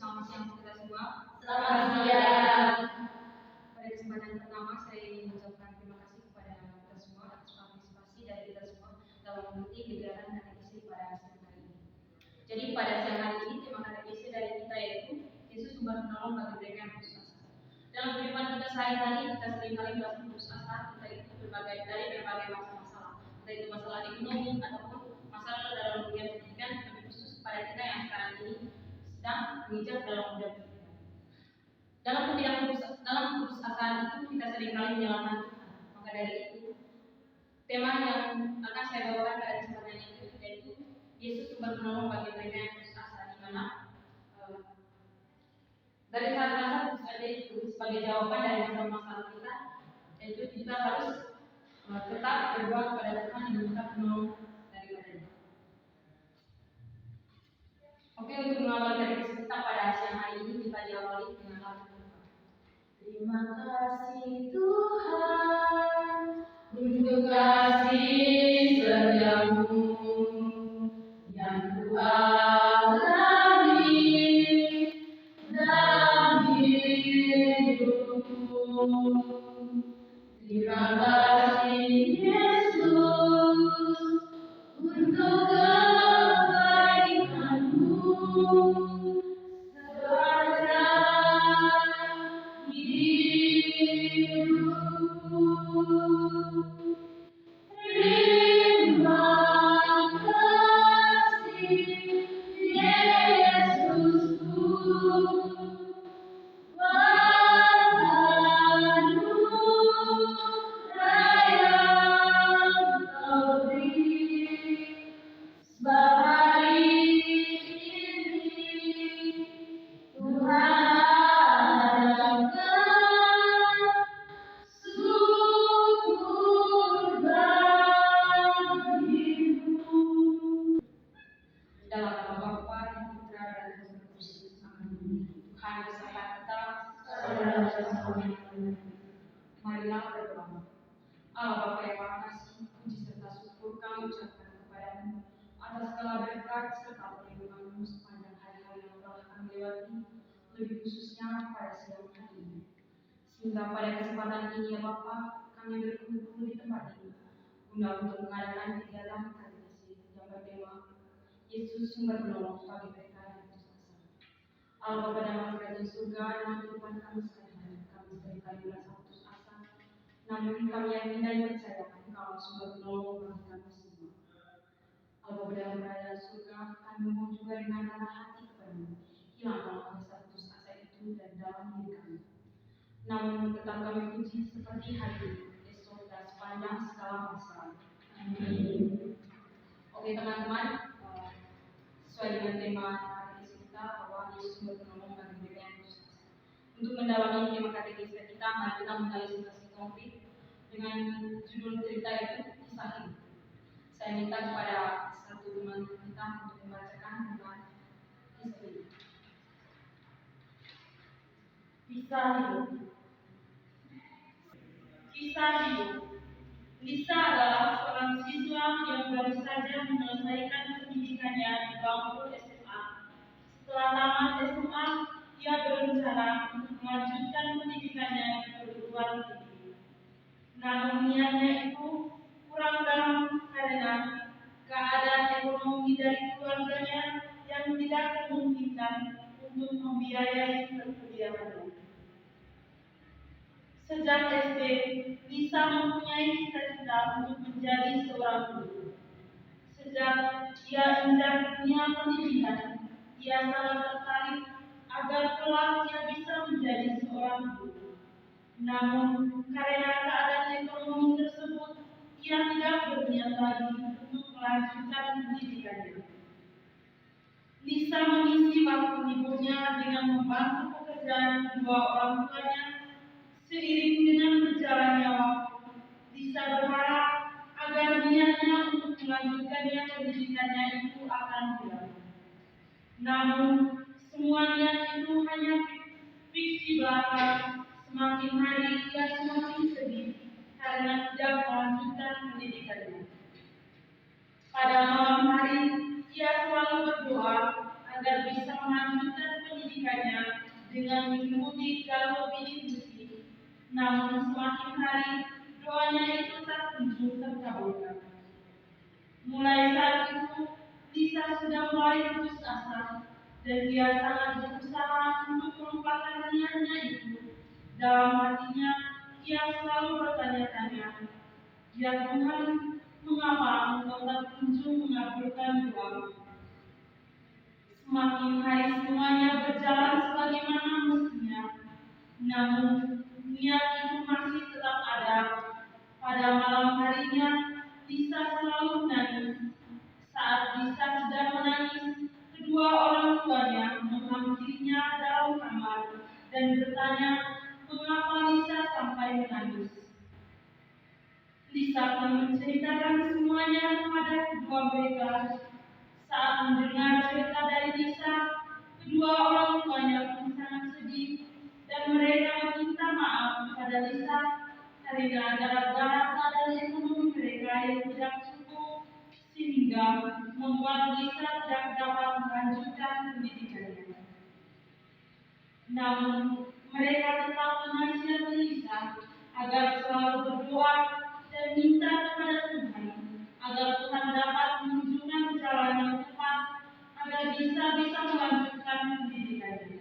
selamat siang untuk kita semua. Selamat siang. Pada kesempatan pertama saya ingin mengucapkan terima kasih kepada kita semua atas partisipasi dari kita semua dalam mengikuti kegiatan katekesi pada siang hari ini. Jadi pada siang hari ini tema katekesi dari kita yaitu Yesus sumber penolong bagi mereka yang putus asa. Dalam kehidupan kita sehari-hari kita seringkali merasa putus asa, kita itu dari berbagai macam masalah, entah itu masalah ekonomi ataupun masalah dalam dunia pendidikan, lebih khusus pada kita yang sekarang ini sedang menginjak dalam dunia pendidikan. Dalam putus asaan itu kita seringkali menyalahkan Tuhan. Maka dari itu tema yang akan saya bawakan pada kesempatan ini yaitu Yesus sumber penolong bagi mereka yang putus asa, di mana dari saat rasa putus asa itu sebagai jawaban dari masalah kita, yaitu kita harus tetap berdoa kepada Tuhan dan minta penolong daripadanya. Oke, untuk mengawali katekesi kita pada siang hari ini kita diawali dengan lagu. Terima kasih Tuhan untuk kasih setiamu yang Ku alami dalam hidupku. Terima kasih Yesus untuk kebaikan-Mu sepanjang hidupku. Terima kasih Yesusku, anugerah yang Kau beri. Sebab hari ini Tuhan adakan syukur bagimu. Dalam nama Bapa dan Putra dan Roh Kudus. Amin. Tuhan beserta kita. Marilah berdoa. Allah Bapa yang Maha Kasih, puji serta syukur kami ucapkan kepadamu atas segala berkat serta perlindungan-Mu sepanjang hari-hari yang telah kami lewati, lebih khususnya pada siang hari ini. Sehingga pada kesempatan ini ya Bapa, kami berkumpul di tempat ini guna untuk mengadakan kegiatan katekesi yang bertema Yesus sumber penolong bagi mereka yang putus asa. Allah Bapa dalam kerajaan surga, dalam kehidupan kami sehari-hari, kami seringkali merasa putus asa, namun kami yakin dan percaya Engkau sumber penolong bagi kami semua. Allah Bapa dalam kerajaan surga, kami mohon juga dengan rendah hati kepada-Mu, hilangkanlah rasa putus asa itu dan dalam diri kami. Namun tetap kami puji seperti hari ini, esok dan sepanjang segala masa. Amin. Oke teman-teman, sesuai dengan tema katekesi kita bahwa Yesus sumber penolong bagi mereka yang putus asa. Untuk mendalami tema katekesi kita, mari kita memulai situasi konkret dengan judul cerita itu kisah hidup. Saya minta kepada satu teman kita untuk membacakan tentang kisah hidup. Kisah hidup. Kisah hidup. Lisa adalah seorang siswa yang baru saja menyelesaikan pendidikannya di bangku SMA. Setelah tamat SMA, ia berencana untuk melanjutkan pendidikannya di perguruan tinggi. Namun niatnya itu kurang dalam karena keadaan ekonomi dari keluarganya yang tidak memungkinkan untuk membiayai perkuliahannya. Sejak SD, Lisa mempunyai cita-cita untuk menjadi seorang guru. Sejak ia injak dunia pendidikan, ia sangat tertarik agar kelak ia bisa menjadi seorang guru. Namun, karena keadaan ekonomi tersebut, ia tidak berniat lagi untuk melanjutkan pendidikannya. Lisa mengisi waktu liburnya dengan membantu pekerjaan kedua orang tuanya. Seiring dengan berjalannya waktu, Lisa berharap agar niatnya untuk melanjutkannya pendidikannya itu akan hilang. Namun, semua niat itu hanya fiksi belaka. Semakin hari ia semakin sedih karena tidak melanjutkan pendidikannya. Pada malam hari, ia selalu berdoa agar bisa melanjutkan pendidikannya dengan mengikuti jalur bidik misi. Namun semakin hari doanya itu tak kunjung terkabulkan. Mulai saat itu, Lisa sudah mulai putus asa dan dia sangat berusaha untuk melupakan niatnya itu. Dalam hatinya, ia selalu bertanya-tanya, "Ya Tuhan, mengapa Engkau tak kunjung mengabulkan doaku?" Semakin hari semuanya berjalan sebagaimana mestinya, namun niat itu masih tetap ada. Pada malam harinya, Lisa selalu menangis. Saat Lisa sedang menangis, kedua orang tuanya menghampirinya dalam kamar dan bertanya mengapa Lisa sampai menangis. Lisa pun menceritakan semuanya kepada kedua mereka. Saat mendengar cerita dari Lisa, kedua orang tuanya pun sangat sedih dan mereka meminta maaf kepada Lisa karena gara-gara keadaan ekonomi mereka yang tidak cukup sehingga membuat Lisa tidak dapat melanjutkan pendidikannya. Namun mereka tetap menasihati Lisa agar selalu berdoa dan minta kepada Tuhan agar Tuhan dapat menunjukkan jalan yang tepat agar Lisa bisa melanjutkan pendidikannya.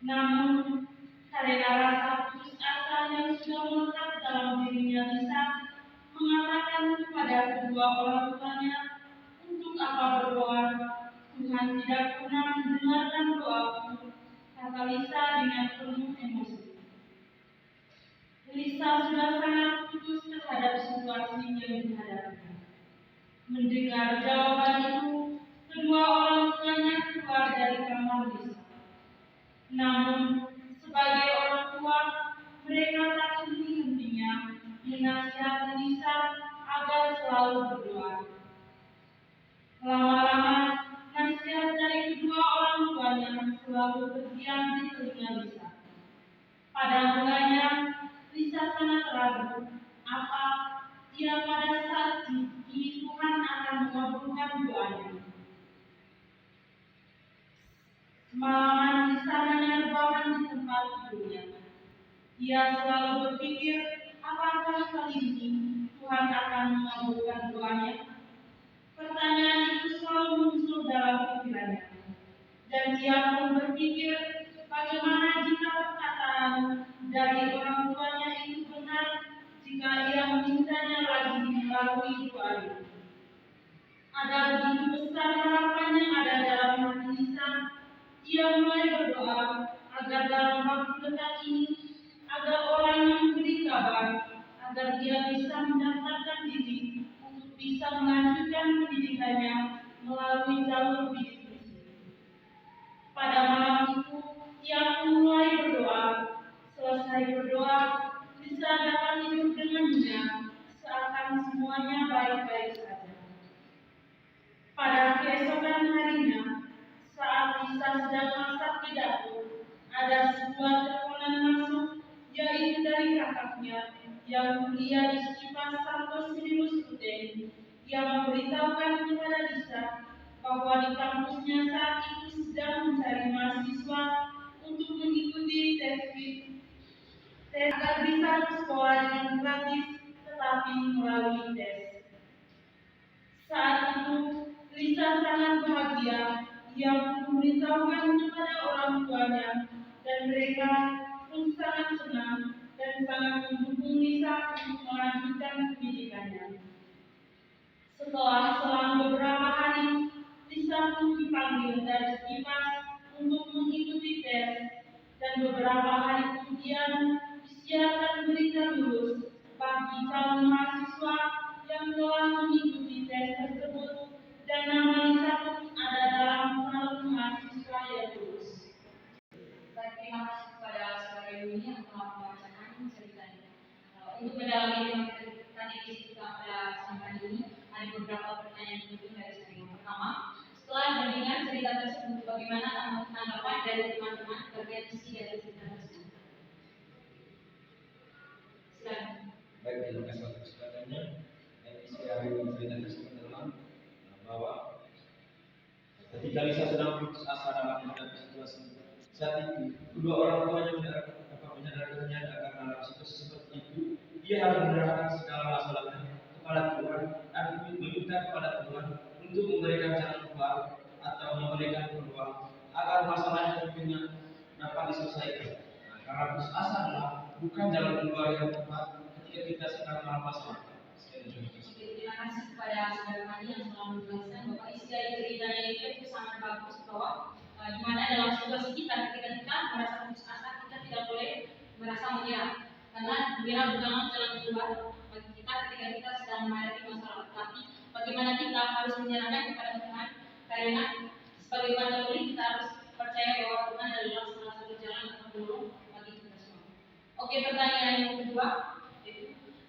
Namun karena rasa putus asa yang sudah melekat dalam dirinya, Lisa mengatakan kepada kedua orang tuanya, "Untuk apa berdoa? Tuhan tidak pernah mendengarkan doaku," kata Lisa dengan penuh emosi. Lisa sudah sangat putus terhadap situasi yang dihadapinya. Mendengar jawaban itu, kedua orang tuanya keluar dari kamar Lisa. Namun, sebagai orang tua, mereka tak henti-hentinya menasihati Lisa agar selalu berdoa. Lama-lama, nasihat dari kedua orang tuanya selalu terdiam di telinga Lisa. Pada mulanya, Lisa sangat ragu apa ia pada saat ini Tuhan akan mengabulkan doanya. Semalaman Lisa hanya rebahan di tempat tidurnya. Ia selalu berpikir, apakah kali ini Tuhan akan mengabulkan doanya? Pertanyaan itu selalu muncul dalam pikirannya. Dan ia pun berpikir, bagaimana jika perkataan dari orang tuanya itu benar jika ia memintanya lagi melalui doa itu. Ada begitu besar harapannya ada dalam hati Lisa. Ia mulai berdoa agar dalam waktu dekat ini, agar orang yang memberi kabar, agar dia bisa mendaftarkan diri untuk bisa melanjutkan pendidikannya melalui jalur bidik misi. Pada malam itu, ia pun mulai berdoa. Selesai berdoa, Lisa dapat tidur dengan nyenyak, seakan semuanya baik-baik saja. Pada keesokan harinya, saat Lisa sedang masak di dapur, ada sebuah teleponan masuk, yaitu dari kakaknya yang kuliah di Sivas Santo Sirius Uten, yang memberitahukan kepada Lisa bahwa di kampusnya saat itu sedang mencari mahasiswa untuk mengikuti tes agar bisa bersekolah dengan gratis tetapi melalui tes. Saat itu Lisa sangat bahagia. Ia memberitahukan kepada orang tuanya dan mereka pun sangat senang dan sangat mendukung Lisa untuk melanjutkan pendidikannya. Setelah selang beberapa hari, Lisa pun dipanggil dari Sivas untuk mengikuti tes dan beberapa hari kemudian disiarkan berita lulus bagi calon mahasiswa yang telah mengikuti tes tersebut dan nama Lisa pun ada dalam calon mahasiswa yang lulus. Baik, terima kasih kepada saudara Yuni yang telah membacakan ceritanya. Untuk mendalami tadi kita pada kesempatan ini, ada beberapa pertanyaan penting dari saya. Yang pertama, setelah mendengar cerita tersebut, bagaimana tanggapan dari teman-teman terkait isi dari cerita tersebut? Silakan. Baik, terima kasih atas kesempatannya. Isi dari cerita tersebut adalah bahwa ketika Lisa sedang Saat itu, kedua orang tuanya menyadarkannya akan dalam situasi seperti itu, dia harus menyerahkan segala masalahnya kepada Tuhan dan meminta kepada Tuhan untuk memberikan jalan keluar atau memberikan peluang agar masalahnya tentunya dapat diselesaikan. Nah, karena putus asa adalah bukan jalan keluar yang tepat ketika kita sedang dalam masalah. Terima kasih kepada saudara Mani yang telah menjelaskan bahwa isi dari ceritanya itu sangat bagus bahwa di mana dalam situasi kita ketika kita merasa putus asa, kita tidak boleh merasa menyerah karena menyerah bukanlah jalan keluar bagi kita ketika kita sedang menghadapi masalah. Tapi bagaimana kita harus menyerahkan kepada Tuhan, karena sebagai Katolik kita harus percaya bahwa Tuhan adalah salah satu jalan atau penolong bagi kita semua. Oke, pertanyaan yang kedua,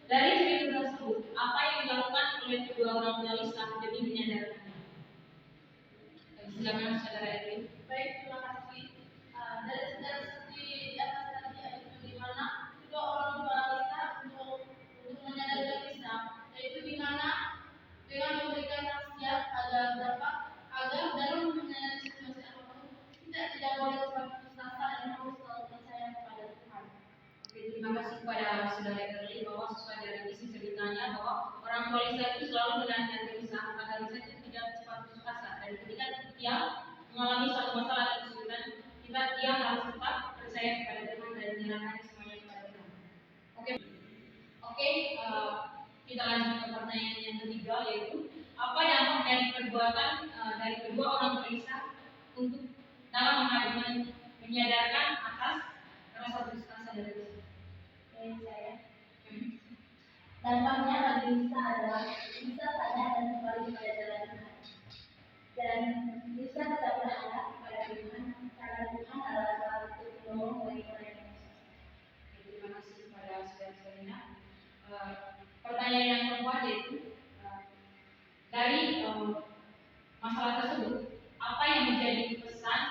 dari cerita tersebut, apa yang dilakukan oleh kedua orang tua Lisa demi menyadarkannya? Silakan saudara Edwin. Baik, terima kasih. Dari seperti di atas tadi yaitu di mana kedua orang tua Lisa untuk menyadarkan Lisa, yaitu di mana dengan memberikan nasihat agar dalam menjalani situasi apapun tidak boleh putus asa dan harus selalu percaya kepada Tuhan. Oke, terima kasih kepada saudara Edwin bahwa sesuai dari isi ceritanya bahwa orang tua Lisa itu selalu menasihati Lisa agar Lisa itu tidak cepat putus asa dan ketika dia mengalami suatu masalah atau kesulitan, dia harus tetap percaya kepada Tuhan dan menyerahkan semuanya kepada Tuhan. Oke, kita lanjut ke pertanyaan yang ketiga, yaitu apa dampak dari perbuatan dari kedua orang tua Lisa untuk dalam menyadarkan atas rasa putus asa dari Lisa? Saya. Dampaknya bagi Lisa adalah Lisa sadar dan kembali pada jalan Tuhan. Dan Lisa tetap berharap kepada Tuhan karena Tuhan adalah salah satu penolong bagi mereka. Terima kasih kepada saudara-saudara. Pertanyaan yang keempat yaitu dari masalah tersebut, apa yang menjadi pesan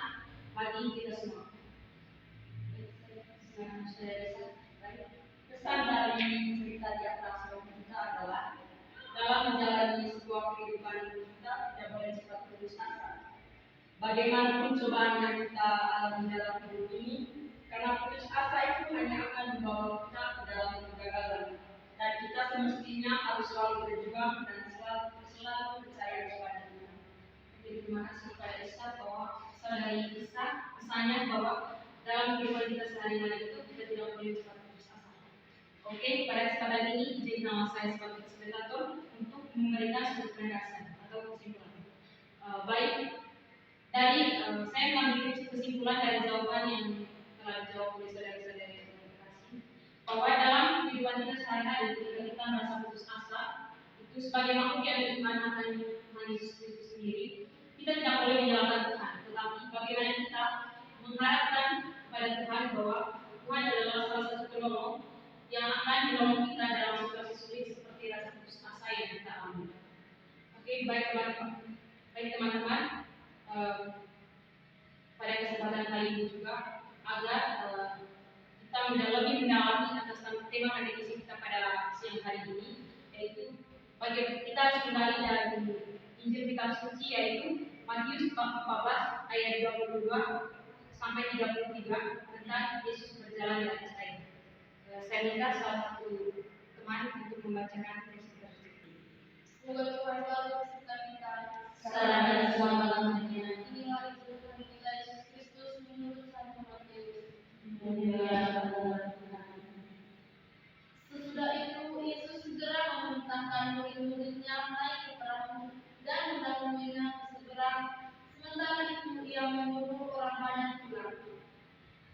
bagi kita semua? Pesan dari cerita di atas kita adalah dalam menjalani sebuah kehidupan kita tidak boleh cepat putus asa. Bagaimanapun cobaan yang kita alami dalam hidup ini, karena putus asa itu hanya akan membawa kita ke dalam kegagalan. Dan kita semestinya harus selalu berjuang dan selalu percaya kepada Tuhan. Terima kasih kepada Isa bahwa saudari Isa pesannya bahwa dalam kehidupan kita sehari-hari itu kita tidak boleh cepat putus asa. Oke, pada kesempatan ini izin nama saya sebagai fasilitator untuk memberikan satu penegasan atau kesimpulan. Baik, dari saya mengambil kesimpulan dari jawaban yang telah dijawab oleh saudara-saudari bahwa dalam kehidupan kita sehari-hari ketika kita merasa putus asa, itu sebagai makhluk yang beriman akan Tuhan Yesus Kristus sendiri, kita tidak boleh menyalahkan Tuhan, tetapi bagaimana kita mengharapkan kepada Tuhan bahwa Tuhan adalah salah satu penolong yang akan menolong kita dalam situasi sulit seperti rasa putus asa yang kita alami. Oke, baik teman-teman, pada kesempatan kali ini juga agar kita lebih mendalami atas tema katekisi kita pada siang hari ini, yaitu bagi kita harus kembali dari Injil kitab suci yaitu Matius 14 ayat 22 sampai 33 tentang Yesus berjalan di atas air. Saya minta salah satu teman untuk membacakan teks kita. Semoga Tuhan selalu beserta kita. Salam dan selamanya. Inilah Injil Tuhan kita Yesus Kristus menurut Santo Matius. Sesudah itu Yesus segera memerintahkan murid-muridnya naik ke perahu dan mendampinginya ke seberang. Sementara itu ia menyuruh orang banyak pulang.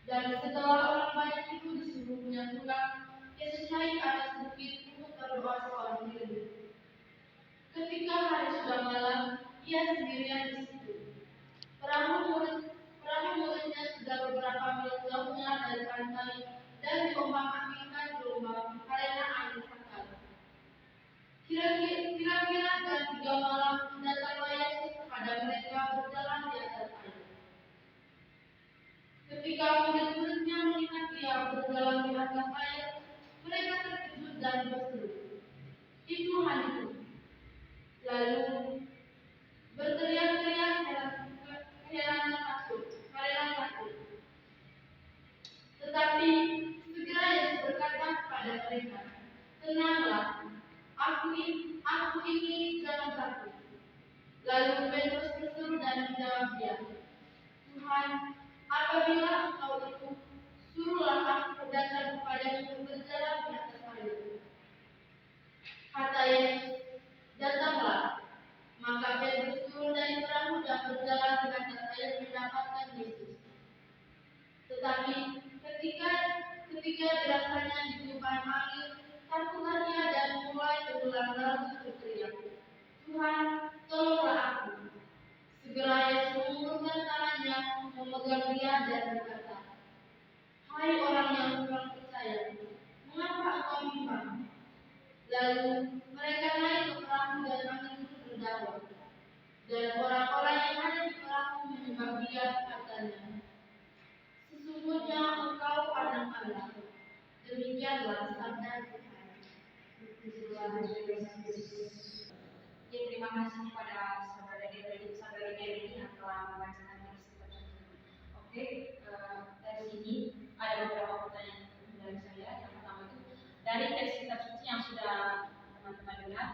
Dan setelah orang banyak itu disuruhnya pulang, Yesus naik ke atas bukit untuk berdoa seorang diri. Ketika hari sudah malam, ia sendirian di situ. Perahu-muridnya sudah beberapa mil jauhnya dari pantai dan diombang-ambingkan gelombang karena angin kencang. Kira-kira dan 3 malam datanglah Yesus kepada mereka berjalan di atas air. Ketika murid-muridnya melihat dia berjalan di atas air, mereka terkejut dan berseru, "Itu hantu." Lalu berteriak-teriak karena takut. jawab dia, Tuhan, apabila engkau itu, suruhlah aku datang kepadamu berjalan di atas air. Kata Yesus, datanglah. Maka Petrus turun dari perahu dan berjalan di atas air mendapatkan Yesus. Tetapi ketika dirasanya ditiupkan angin, takutlah ia dan mulai tenggelam lalu berteriak, Tuhan, tolonglah aku. Segera Yesus mengulurkan tangannya, memegang dia dan berkata, Hai orang yang kurang percaya, mengapa engkau bimbang? Lalu mereka naik ke perahu dan angin itu berdawa. Dan orang-orang yang ada di perahu menyembah dia, katanya, sesungguhnya engkau anak Allah. Demikianlah sabda Tuhan. Ya, terima kasih kepada saudara Gary yang telah membacakan teks tersebut. Oke, dari sini ada beberapa pertanyaan dari saya. Yang pertama itu dari teks kitab suci yang sudah teman-teman dengar,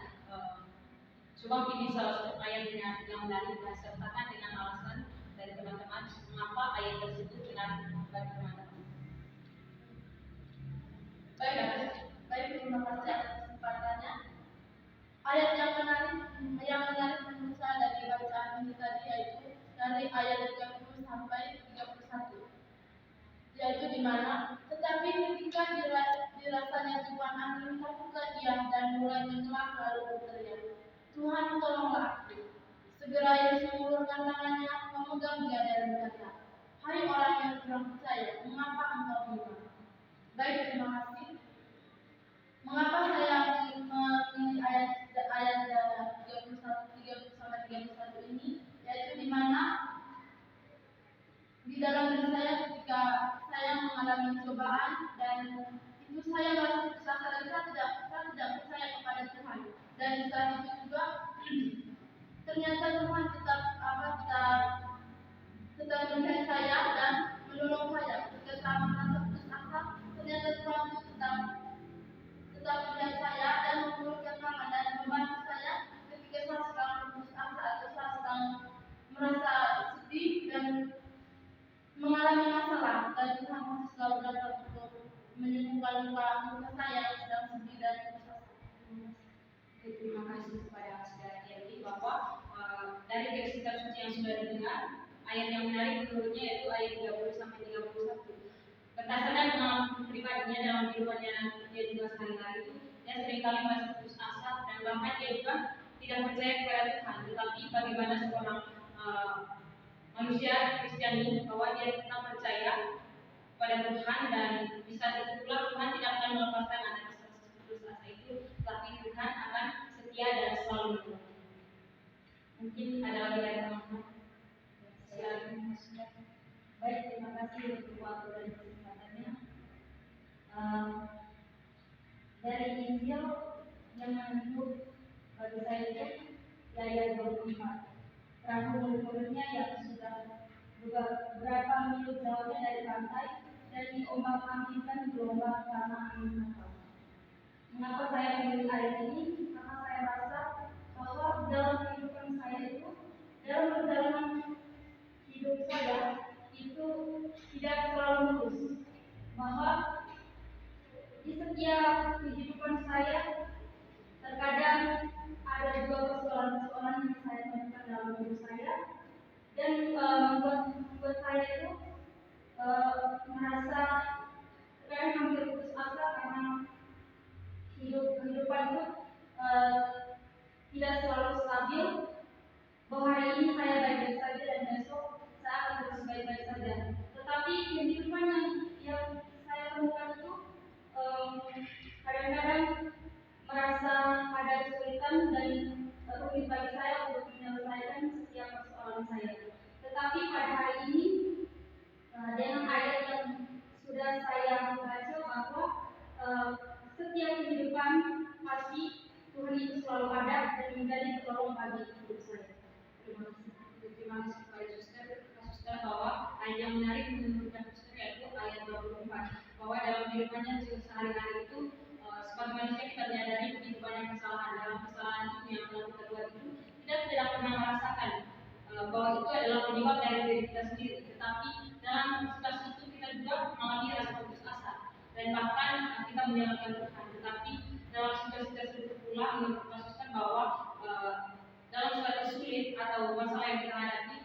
coba pilih salah satu ayat yang menarik dan sertakan dengan alasan dari teman-teman mengapa ayat tersebut benar bagi teman-teman. Baik, terima kasih atas kesempatannya. Ayat yang menarik menurut saya dari bacaan ini tadi yaitu dari ayat 30 sampai 31. Yaitu di mana tetapi ketika dirasanya tiupan angin, takutlah dia dan mulai tenggelam lalu berteriak, Tuhan, tolonglah aku. Segera Yesus mengulurkan tangannya, memegang dia dan berkata, Hai orang yang kurang percaya, mengapa engkau bimbang? Baik, terima kasih. Mengapa saya memilih ayat 30 sampai 31 ini? Yaitu di mana di dalam diri saya ketika saya mengalami cobaan dan itu saya merasa bersalah dan saya tidak percaya kepada Tuhan. Dan di saat itu juga ternyata Tuhan tetap melihat saya dan menolong saya. Ketika saya merasa putus asa, ternyata Tuhan itu tetap melihat saya dan mengulurkan tangan dan membantu saya ketika saya sedang putus asa atau saya sedang merasa sedih dan mengalami masalah, dan Tuhan masih selalu datang untuk menyembuhkan luka saya yang sedang sedih dan putus asa. Terima kasih kepada saudara Gary bahwa dari teks kitab suci yang sudah didengar, ayat yang menarik menurutnya yaitu ayat 30 sampai 31. Berdasarkan pengalaman pribadinya dalam kehidupannya dia juga sehari-hari itu, dia seringkali merasa putus asa dan bahkan dia juga tidak percaya kepada Tuhan. Tetapi bagaimana seorang manusia Kristiani bahwa dia tetap percaya pada Tuhan dan bisa itulah Tuhan tidak akan melepaskan anak putus asa itu, tapi Tuhan akan setia dan selalu menolong. Mungkin ada lagi dari teman-teman. Silakan. Baik, terima kasih untuk waktu dan kesempatannya. Dari Injil yang menyebut bagi saya itu ayat 24. Perahu murid-muridnya yang sudah beberapa mil jauhnya dari pantai dan diombang-ambingkan gelombang karena angin kencang. Mengapa saya memilih ayat ini? Karena saya rasa bahwa dalam kehidupan saya itu, dalam perjalanan hidup saya itu tidak selalu lurus. Bahwa di setiap kehidupan saya terkadang ada juga persoalan-persoalan yang saya temukan dalam hidup saya dan membuat saya itu merasa terkadang hampir putus asa karena kehidupan itu tidak selalu stabil. Bahwa hari ini saya baik-baik saja dan besok saya akan terus baik-baik saja. Tetapi kehidupan yang saya temukan itu kadang-kadang merasa ada kesulitan dan rumit bagi saya untuk menyelesaikan setiap persoalan saya. Tetapi pada hari ini dengan ayat yang sudah saya baca bahwa setiap kehidupan pasti Tuhan itu selalu ada dan menjadi penolong bagi hidup saya. Terima kasih kepada suster bahwa ayat yang menarik menurut suster yaitu ayat 24 bahwa dalam kehidupannya sehari-hari itu sebagai manusia kita menyadari kehidupannya dalam kesalahan itu yang telah kita buat itu kita tidak pernah merasakan bahwa itu adalah kita sendiri, tetapi dalam situasi itu kita juga mengalami rasa putus asa dan bahkan kita menyalahkan Tuhan. Tetapi dalam situasi tersebut pula menurut Pasuskan bahwa dalam suatu sulit atau masalah yang kita hadapi,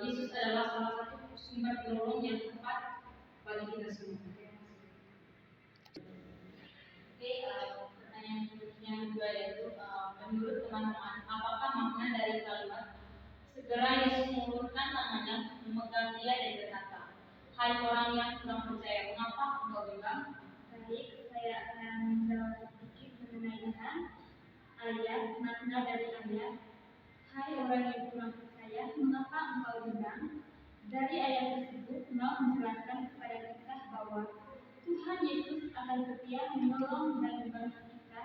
Yesus adalah salah satu sumber penolong yang tepat bagi kita semua. Oke, pertanyaan yang kedua yaitu menurut teman-teman, apakah makna dari kalimat segera Yesus mengulurkan tangannya, memegang dia dan berkata, "Hai orang yang kurang percaya, mengapa engkau bimbang?" Baik, saya akan menjawab sedikit mengenai ayat makna dari ayat. Hai orang yang kurang percaya, mengapa engkau bimbang? Dari ayat tersebut mau menjelaskan kepada kita bahwa Tuhan Yesus akan setia menolong dan membantu kita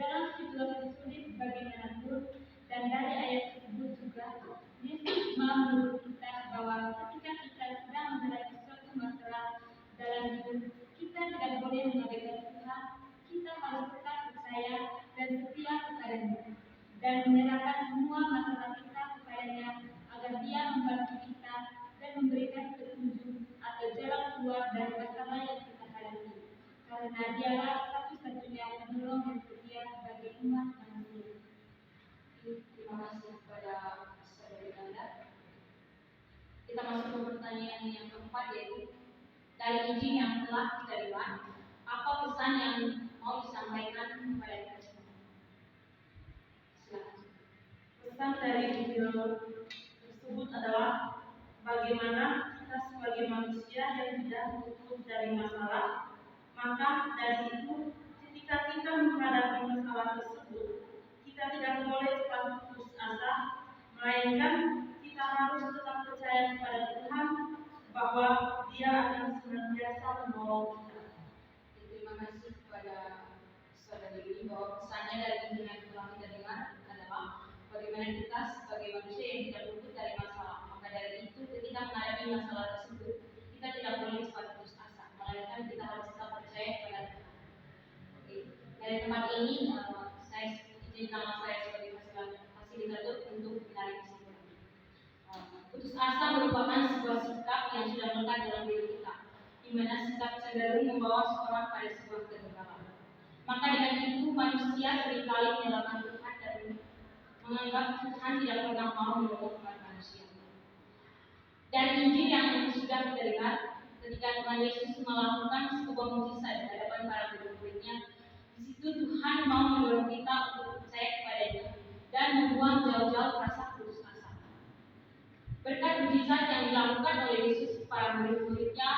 dalam situasi sulit bagaimanapun. Dan dari ayat tersebut juga Yesus mau menurut kita bahwa ketika kita sedang menghadapi suatu masalah dalam hidup, kita tidak boleh mengabaikan Tuhan. Kita harus tetap percaya dan setia kepadanya dan menyerahkan semua masalah kita kepadanya agar Dia membantu kita dan memberikan petunjuk atau jalan keluar dari masalah yang kita hadapi. Karena Dialah satu-satunya penolong yang setia bagi umat manusia. Terima kasih kepada saudari Anda. Kita masuk ke pertanyaan yang keempat, yaitu dari Injil yang telah kita dengar, apa pesan yang mau disampaikan kepada kita semua? Silakan. Pesan dari Injil tersebut adalah bagaimana kita sebagai manusia yang tidak luput dari masalah, maka dari itu ketika kita menghadapi masalah tersebut, kita tidak boleh cepat putus asa, melainkan kita harus tetap percaya kepada Tuhan bahwa Dia akan senantiasa menolong kita. Terima kasih kepada saudari ini bahwa pesannya dari Injil yang telah kita dengar adalah bagaimana kita sebagai manusia yang tidak luput dari masalah. Maka dari itu ketika menghadapi masalah tersebut, kita tidak boleh cepat putus asa, melainkan kita harus tetap percaya kepada Tuhan. Oke. Dari tempat ini saya izin nama saya sebagai fasilitator untuk menarik kesimpulan. Putus asa merupakan sebuah sikap yang sudah melekat dalam diri kita, di mana sikap cenderung membawa seorang pada sebuah kegagalan. Maka dengan itu manusia seringkali menyalahkan Tuhan dan menganggap Tuhan tidak pernah mau menolong umat manusia. Dari Injil yang sudah kita dengar, ketika Tuhan Yesus melakukan sebuah mukjizat di hadapan para murid-muridnya, di situ Tuhan mau mendorong kita untuk percaya kepadanya dan membuang jauh-jauh rasa putus asa. Berkat mukjizat yang dilakukan oleh Yesus, para murid-muridnya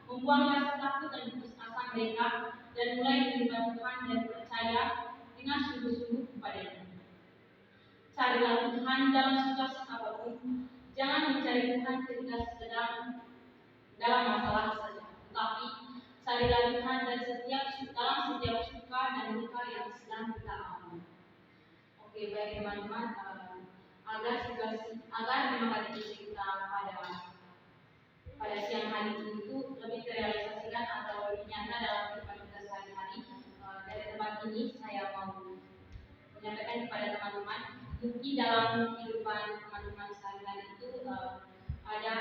membuang rasa takut dan putus asa mereka dan mulai menyembah Tuhan dan percaya dengan sungguh-sungguh kepadanya. Carilah Tuhan dalam situasi apapun. Jangan mencari Tuhan ketika sedang dalam masalah saja, tetapi carilah Tuhan dan dalam setiap suka dan duka yang sedang kita alami. Oke, baik teman-teman, agar memang kita pada siang hari ini itu lebih terrealisasikan atau lebih nyata dalam kehidupan kita sehari-hari. Dari tempat ini saya mau menyampaikan kepada teman-teman, mungkin dalam kehidupan teman-teman sehari-hari itu ada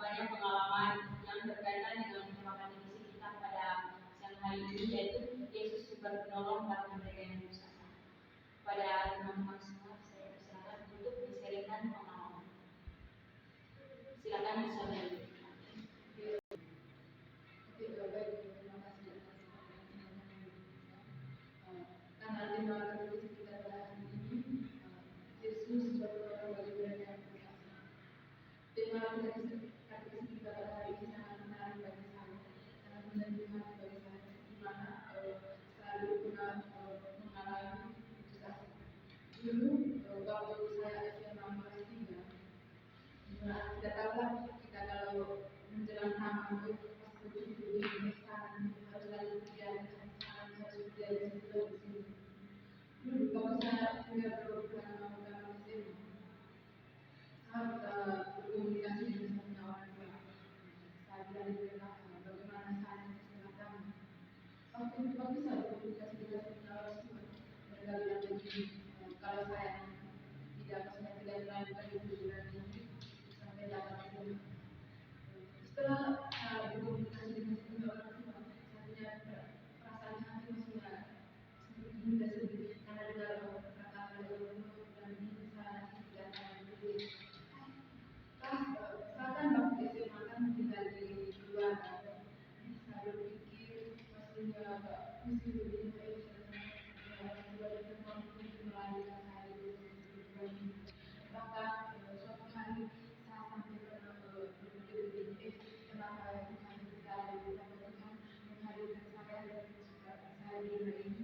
banyak pengalaman yang berkaitan dengan menyembahkan diri kita pada siang hari ini, yaitu Yesus sumber penolong bagi mereka yang putus asa. Pada teman-teman semua, saya persilakan untuk di-sharingkan pengalaman. Silakan di-share. Karena tema tertulis kita pada hari ini, Yesus berperan bagi mereka yang putus asa. Tema katekisme kita pada hari ini sangat menarik bagi saya, sangat menyentuh bagi saya, di mana selalu pernah mengalami putus asa. Dulu waktu saya SMA kelas 3, tidak tahu kita kalau menjelang tamat pas begitu di sana harus lalu kerja harus kerja di sini. Dulu waktu saya tinggal beberapa tahun di sini, saya berkomunikasi dengan satu orang tua. Saya bilang mereka bagaimana saya keselamatan. Waktu saya berkomunikasi dengan satu orang tua, mereka bilang begini, kalau saya tidak melakukan itu bulan ini sampai 8 bulan, misi begini baik sebagai mampu melanjutkan hari ini. Bahkan suatu hari saya sampai berpikir begini, kenapa Tuhan kita ada di Tuhan menghadirkan saya dan saya di hari ini,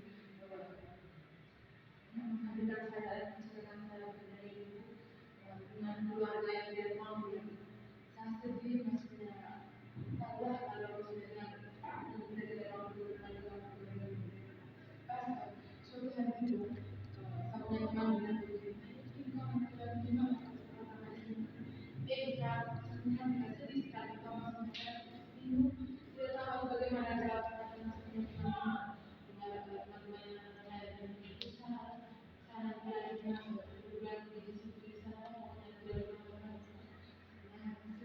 menghadirkan saya dan menciptakan saya dari ibu dengan keluarga yang dia mau. Saya sedih maksudnya, tahulah kalau sudah tidak mampu suatu hari itu sama teman bilang begini, kamu bilang gimana? Saya sebenarnya sedih sekali kalau maksudnya ibu tidak tahu bagaimana cara dengan teman-teman saya dan itu saya belajar bulan di situ saya belajar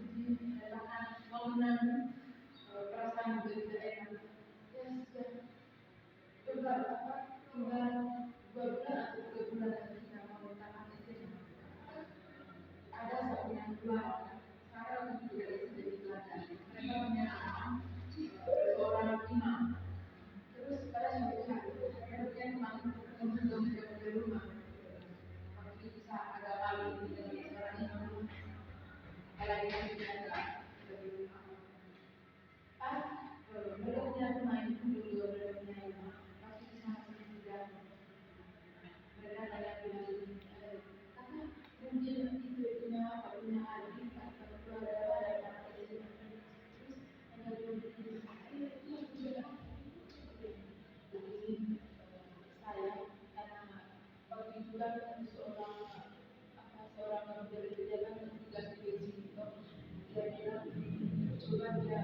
sedih bahkan mau menangis perasaan begitu enak ya sudah coba tinggal 2 bulan atau 3 bulan lagi kita mau tamat SD ada seorang keluar sekarang juga sudah dipelajari mereka menyerahkan seorang imam terus pada suatu hari dia memang di rumah tapi bisa agak malu dengan seorang imam apalagi kan tidak ada di rumah pas belumnya pemain dulu belumnya imam pasti bisa tidak mereka banyak bilang karena mungkin itu punya adik atau keluarga ada terus hanya belum itu juga jadi saya karena waktu itu kan seorang bekerja kan tugas di sini dia bilang coba dia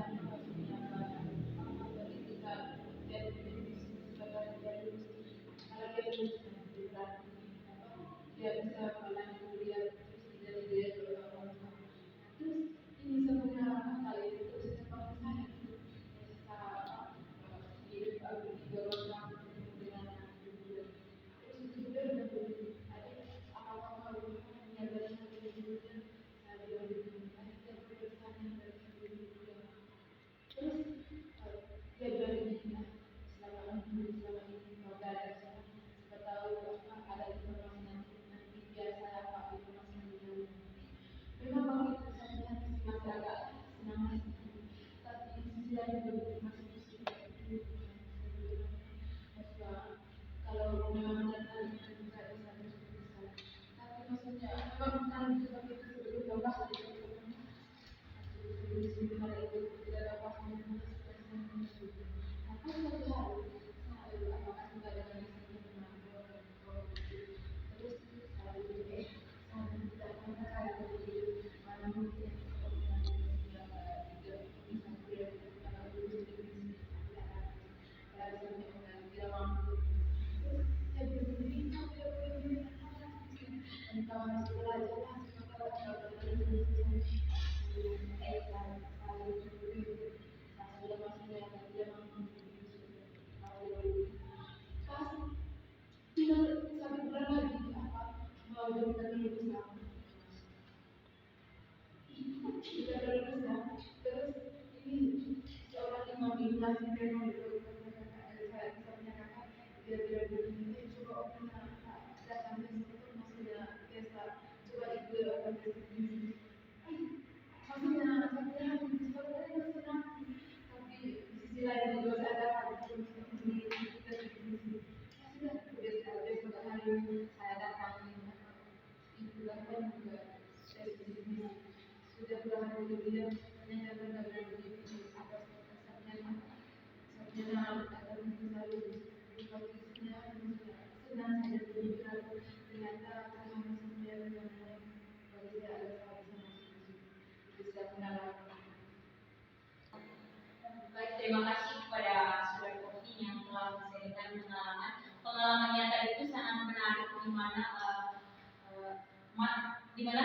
dari kita dari sebagai dari kalau dia dia bisa pulang kuliah terus dia terus ini sebenarnya kali itu terus seperti saya hidup aku di dalam dengan terus itu juga ada apa-apa kalau yang dari itu saya bilang saya bertanya dari terus dia bilang begini selama ini mau belajar siapa tahu ada informasi nanti biasa apa informasi yang memang waktu itu saya masih agak senang tapi di sisi lain juga masih kalau memang benar bisa tapi maksudnya memang bukan seperti itu sebelum tambah sebentar itu tidak ada apa-apa aku suatu hari apakah sudah ada yang terus saya tidak percaya mana mungkin terus ini seorang imam Ibnas memang dia bilang begini coba orang datang ke situ maksudnya pesta coba ikut orang begini maksudnya saya sebenarnya senang tapi di sisi lain juga saya dapat sudah besok hari saya datang itu kan juga dari sini sudah 2 hari kemudian ternyata benar-benar begitu atas sarjana atau misalnya senang saya berbicara ternyata Tuhan sendiri yang bagi saya adalah bisa mengalami. Baik, terima kasih kepada Saudara Kofi yang telah menceritakan pengalaman nyata itu sangat menarik di mana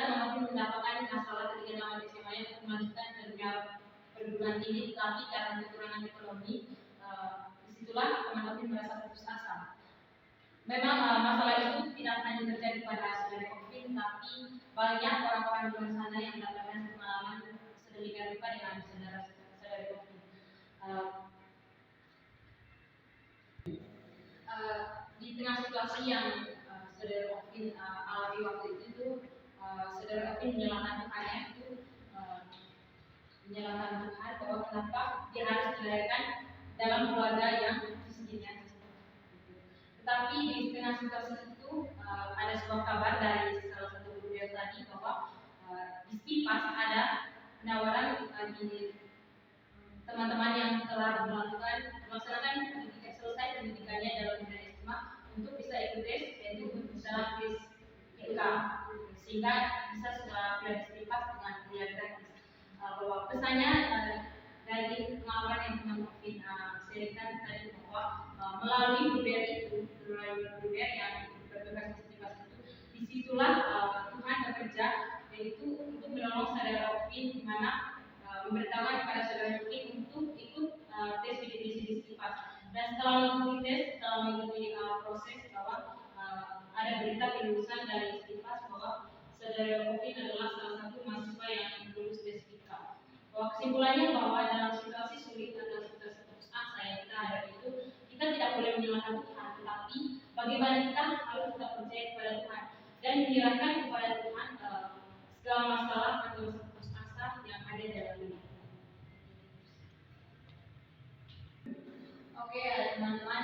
teman-teman mendapatkan masalah ketika tamat SMA untuk melanjutkan ke dunia perguruan tinggi, tetapi karena kekurangan ekonomi, disitulah teman-teman merasa putus asa. Memang masalah itu tidak hanya terjadi pada Saudara Kofi, tapi banyak orang-orang di luar sana yang mendapatkan pengalaman sedemikian rupa dengan Saudara Kofi. situasi yang saudara Alvin alami waktu itu saudara Alvin menyalahkan Tuhannya itu menyalahkan Tuhan bahwa kenapa dia harus dilahirkan dalam keluarga yang miskinnya. Tetapi di tengah situasi itu ada sebuah kabar dari salah satu guru dia tadi bahwa di Stipas ada penawaran di teman-teman yang telah melaksanakan pendidikan selesai pendidikannya dalam dunia SMA untuk bisa ikut tes yaitu dalam tes IK sehingga bisa setelah kuliah di Stipas dengan kuliah gratis. Bahwa pesannya dari pengalaman yang teman Alvin sharingkan tadi bahwa melalui Blueberry yang bertugas di Stipas itu, disitulah Tuhan bekerja yaitu untuk menolong saudara Alvin di mana memberitahukan kepada saudara Alvin untuk ikut tes PDPC di Stipas. Dan setelah mengikuti tes, setelah mengikuti proses bahwa ada berita kelulusan dari Stipas bahwa saudara Alvin adalah salah satu mahasiswa yang lulus tes IK. Bahwa kesimpulannya bahwa dalam situasi sulit atau situasi putus asa yang kita hadapi itu, kita tidak boleh menyalahkan Tuhan, tetapi bagaimana kita harus tetap percaya kepada Tuhan dan menyerahkan kepada Tuhan segala masalah atau putus asa yang ada dalam diri. Oke, teman-teman,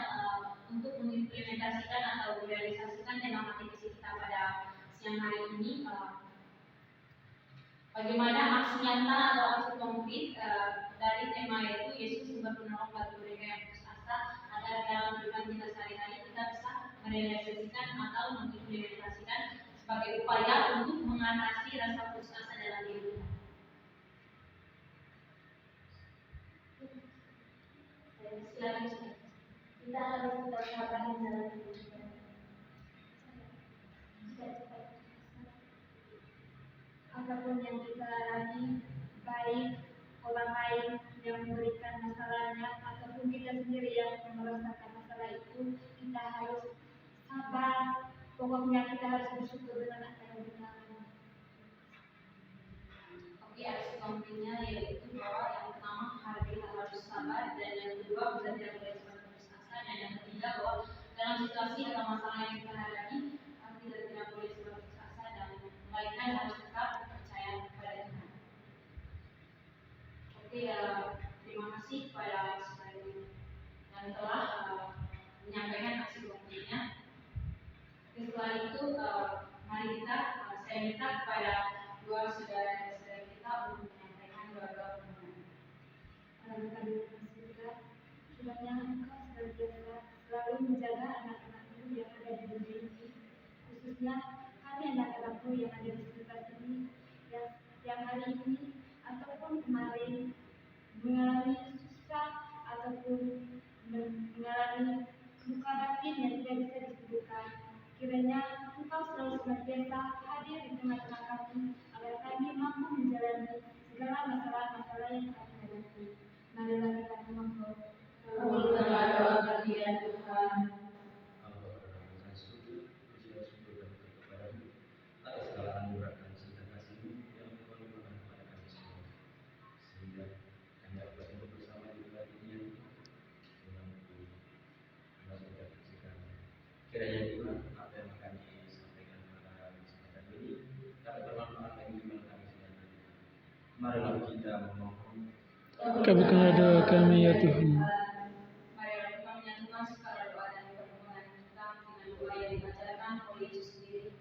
untuk mengimplementasikan atau merealisasikan tema aktivitas kita pada siang hari ini, bagaimana aksi nyata atau aksi konkret dari tema yaitu Yesus sumber penolong bagi mereka yang putus asa agar dalam kehidupan kita sehari-hari kita bisa merealisasikan atau mengimplementasikan sebagai upaya untuk mengatasi rasa putus asa dalam diri kita. Silakan. Kita harus tetap sabar menjalani hidup. Apapun yang kita alami, baik orang lain yang memberikan masalahnya ataupun kita sendiri yang merasakan masalah itu, kita harus sabar. Pokoknya kita harus bersyukur dengan apa yang kita alami. Oke, aksi konkretnya yaitu bahwa yang pertama kita harus sabar, dan yang kedua kita tidak boleh cepat putus asa, dan yang ketiga bahwa dalam situasi atau masalah yang kita hadapi kita tidak boleh cepat putus asa dan melainkan harus tetap percaya kepada Tuhan. Oke, terima kasih kepada Israel yang telah menyampaikan aksi konkretnya. Setelah itu mari kita saya minta kepada dua saudara-saudara kita untuk menyampaikan doa-doa pemenang. Kami bersyukur kiranya Engkau senantiasa selalu menjaga anak-anak-Mu yang ada di dunia ini, khususnya kami anak-anak-Mu yang ada di sekitar ini, yang hari ini ataupun kemarin mengalami susah ataupun mengalami luka batin yang tidak bisa disembuhkan. Kiranya Engkau selalu senantiasa hadir di tengah-tengah kami agar kami mampu menjalani segala masalah-masalah yang kami hadapi. Marilah kita memohon. Kabulkanlah doa kami ya Tuhan. Atas segala anugerah dan cinta kasih-Mu yang Engkau limpahkan kepada kami semua, sehingga kami dapat hidup bersama di tempat ini dengan mengajar kami. Kiranya Tuhan, apa yang kami sampaikan pada kesempatan ini dapat bermanfaat bagi iman kami semuanya. Marilah kita memohon. Kabulkanlah doa kami ya Tuhan. Marilah kita menyatukan segala doa dan permohonan kita dengan doa yang diajarkan oleh Yesus sendiri.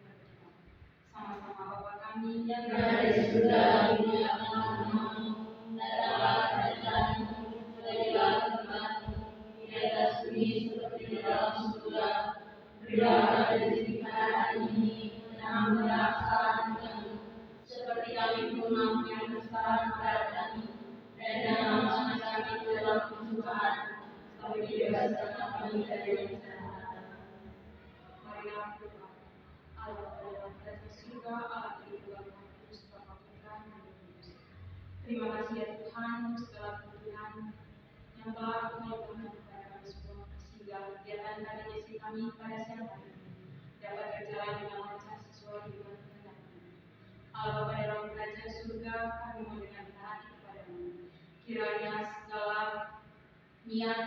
Sama-sama Bapa kami yang berada di surga, dimuliakanlah namamu, datanglah kerajaanmu, jadilah kehendakmu di atas bumi seperti di dalam surga. Berilah kami rezeki kita hari ini, dan ampunilah kesalahan kami, seperti kami pun mengampuni kesalahan kepada kami, dan jangan masukkan kami ke dalam pencobaan, tapi bebaskan kami dari yang jahat. Marilah berdoa. Allah adalah Raja surga, Allah Tuhan Kudus, Bapa Putra dan Roh Kudus. Terima kasih ya Tuhan untuk segala kemuliaan yang telah Engkau berikan kepada kami semua, sehingga kegiatan kaderisasi kami pada siang hari ini dapat berjalan dengan lancar sesuai dengan kehendak-Mu. Allah Bapa dalam kerajaan surga, kami mohon dengan hati kepada-Mu. Kiranya segala niat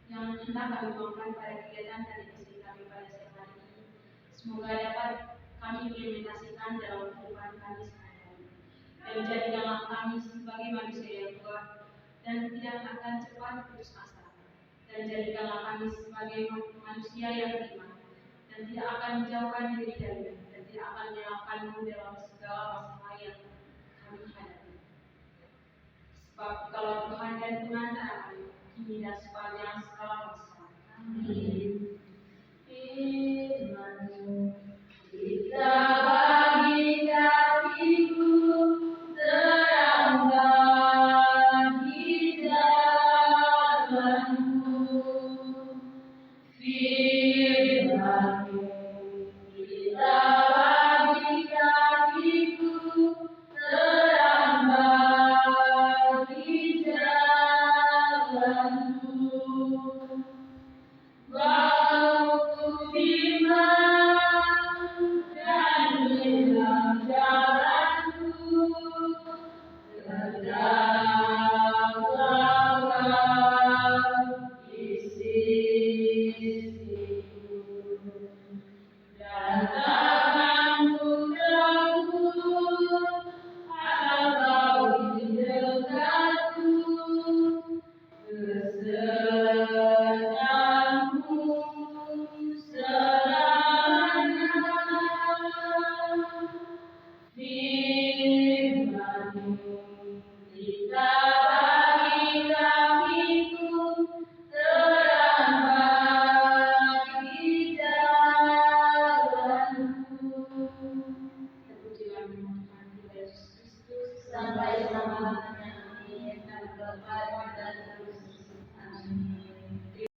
yang hendak kami tuangkan pada kegiatan kaderisasi kami pada siang hari Semoga dapat kami implementasikan dalam kehidupan kami sehari-hari. Dan jadikanlah kami sebagai manusia yang kuat dan tidak akan cepat putus asa. Dan jadikanlah kami sebagai manusia yang beriman dan tidak akan menjauhkan diri dari dan tidak akan menyalahkanmu dalam segala masalah yang kami hadapi. Sebab kalau Tuhan dan Penantara kami, kini dan sepanjang segala masa. Amin.